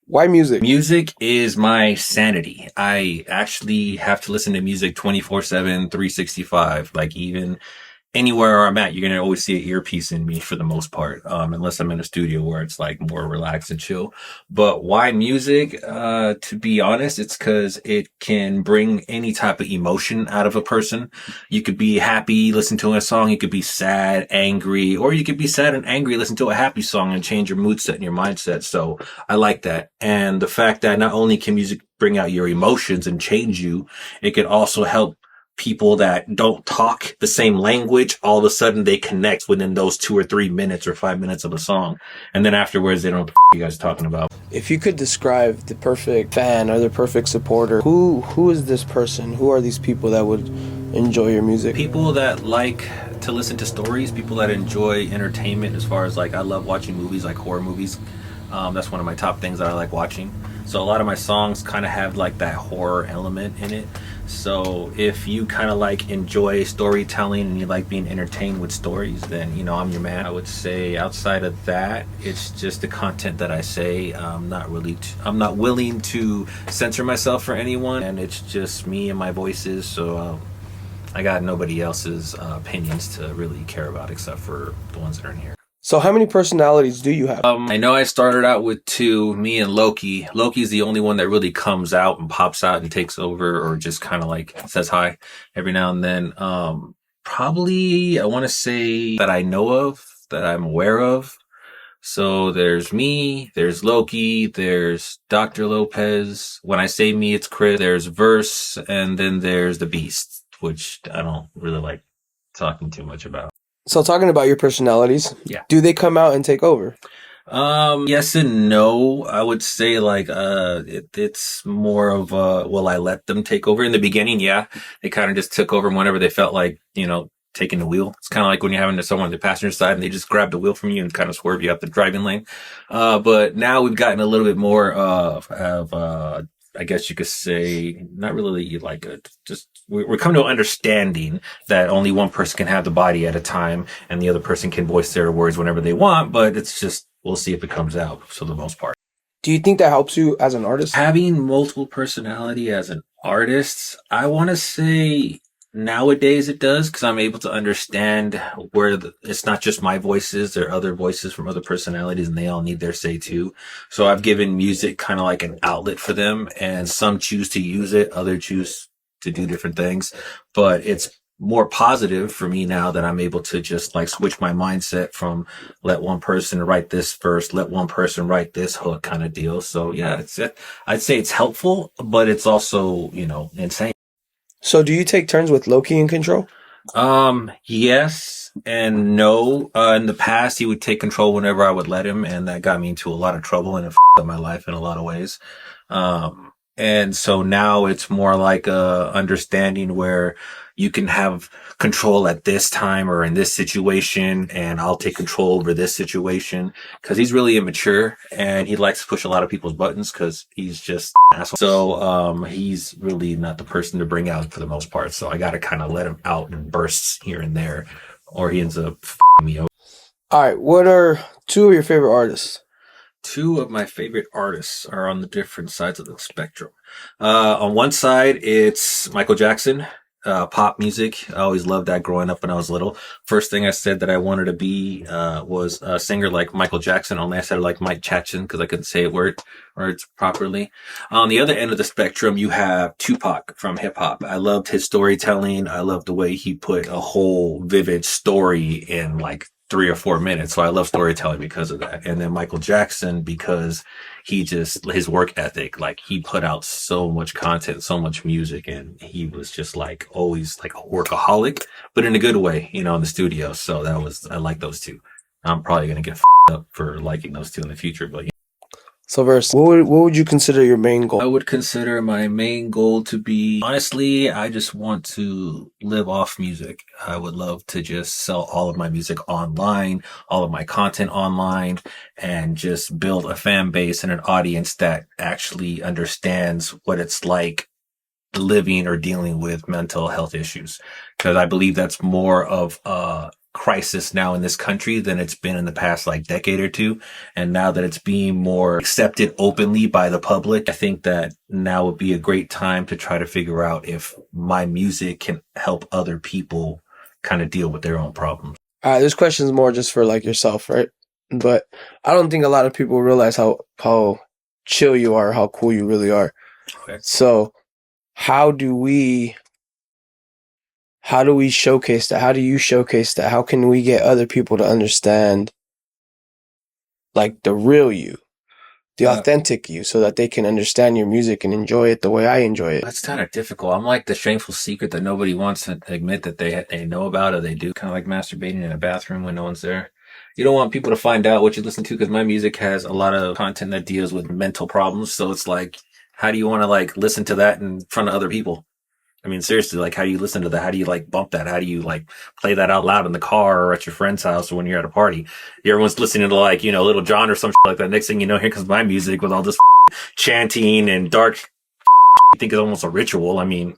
Why music? Music is my sanity. I actually have to listen to music 24/7, 365. Like even anywhere I'm at, you're gonna always see an earpiece in me for the most part, unless I'm in a studio where it's like more relaxed and chill. But why music? To be honest, it's because it can bring any type of emotion out of a person. You could be happy, listen to a song. You could be sad, angry, or you could be sad and angry, listen to a happy song and change your mood set and your mindset. So I like that. And the fact that not only can music bring out your emotions and change you, it could also help people that don't talk the same language. All of a sudden they connect within those 2 or 3 minutes or 5 minutes of a song. And then afterwards they don't know what you guys are talking about. If you could describe the perfect fan or the perfect supporter, who is this person? Who are these people that would enjoy your music? People that like to listen to stories, people that enjoy entertainment as far as like, I love watching movies like horror movies. That's one of my top things that I like watching. So a lot of my songs kind of have like that horror element in it. So if you kind of like enjoy storytelling and you like being entertained with stories, then, I'm your man. I would say outside of that, it's just the content that I say. I'm not willing to censor myself for anyone, and it's just me and my voices. So I got nobody else's opinions to really care about except for the ones that are in here. So how many personalities do you have? I know I started out with two, me and Loki. Loki's the only one that really comes out and pops out and takes over or just kind of like says hi every now and then. Probably I want to say that I know of, that I'm aware of. So there's me, there's Loki, there's Dr. Lopez. When I say me, it's Chris. There's Verse, and then there's the Beast, which I don't really like talking too much about. So talking about your personalities, Yeah. do they come out and take over? Yes and no. I would say like, it's more of will I let them take over? In the beginning, yeah. They kind of just took over whenever they felt like, taking the wheel. It's kind of like when you're having someone on the passenger side and they just grab the wheel from you and kind of swerve you out the driving lane. But now we've gotten a little bit more of I guess you could say, not really like we're coming to an understanding that only one person can have the body at a time and the other person can voice their words whenever they want, but it's just, we'll see if it comes out for the most part. Do you think that helps you as an artist? Having multiple personality as an artist, I want to say nowadays it does, because I'm able to understand where it's not just my voices, there are other voices from other personalities and they all need their say too. So I've given music kind of like an outlet for them, and some choose to use it, others choose to do different things, but it's more positive for me now that I'm able to just like switch my mindset from let one person write this verse, let one person write this hook kind of deal. So yeah, I'd say it's helpful, but it's also, insane. So do you take turns with Loki in control? Yes and no. In the past, he would take control whenever I would let him, and that got me into a lot of trouble and it f***ed up my life in a lot of ways. And so now it's more like a understanding where you can have control at this time or in this situation, and I'll take control over this situation, because he's really immature and he likes to push a lot of people's buttons because he's just an asshole. So he's really not the person to bring out for the most part. So I got to kind of let him out in bursts here and there, or he ends up f***ing me over. All right, what are two of your favorite artists? Two of my favorite artists are on the different sides of the spectrum. On one side, it's Michael Jackson, pop music. I always loved that growing up when I was little. First thing I said that I wanted to be was a singer like Michael Jackson, only I said it like Mike Chachin because I couldn't say words properly. On the other end of the spectrum, you have Tupac from hip hop. I loved his storytelling. I loved the way he put a whole vivid story in like 3 or 4 minutes. So I love storytelling because of that. And then Michael Jackson, because his work ethic, like he put out so much content, so much music, and he was just like always like a workaholic, but in a good way, in the studio. So I like those two. I'm probably going to get up for liking those two in the future, but So Verse, what would you consider your main goal? I would consider my main goal to be, honestly, I just want to live off music. I would love to just sell all of my music online, all of my content online, and just build a fan base and an audience that actually understands what it's like living or dealing with mental health issues. Because I believe that's more of a crisis now in this country than it's been in the past like decade or two. And now that it's being more accepted openly by the public, I think that now would be a great time to try to figure out if my music can help other people kind of deal with their own problems. This question's more just for like yourself, right? But I don't think a lot of people realize how chill you are, how cool you really are. Okay. So how do we showcase that? How do you showcase that? How can we get other people to understand like the real you, the authentic you, so that they can understand your music and enjoy it the way I enjoy it? That's kind of difficult. I'm like the shameful secret that nobody wants to admit that they know about or they do. Kind of like masturbating in a bathroom when no one's there. You don't want people to find out what you listen to because my music has a lot of content that deals with mental problems. So it's like, how do you want to like listen to that in front of other people? I mean, seriously, like, how do you listen to that? How do you like bump that? How do you like play that out loud in the car or at your friend's house or when you're at a party? Everyone's listening to like, Little John or some shit like that. Next thing you know, here comes my music with all this chanting and dark. I think it's almost a ritual. I mean,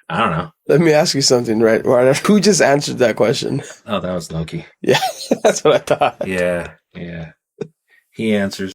I don't know. Let me ask you something, right? Who just answered that question? Oh, that was Loki. Yeah, that's what I thought. Yeah. He answers.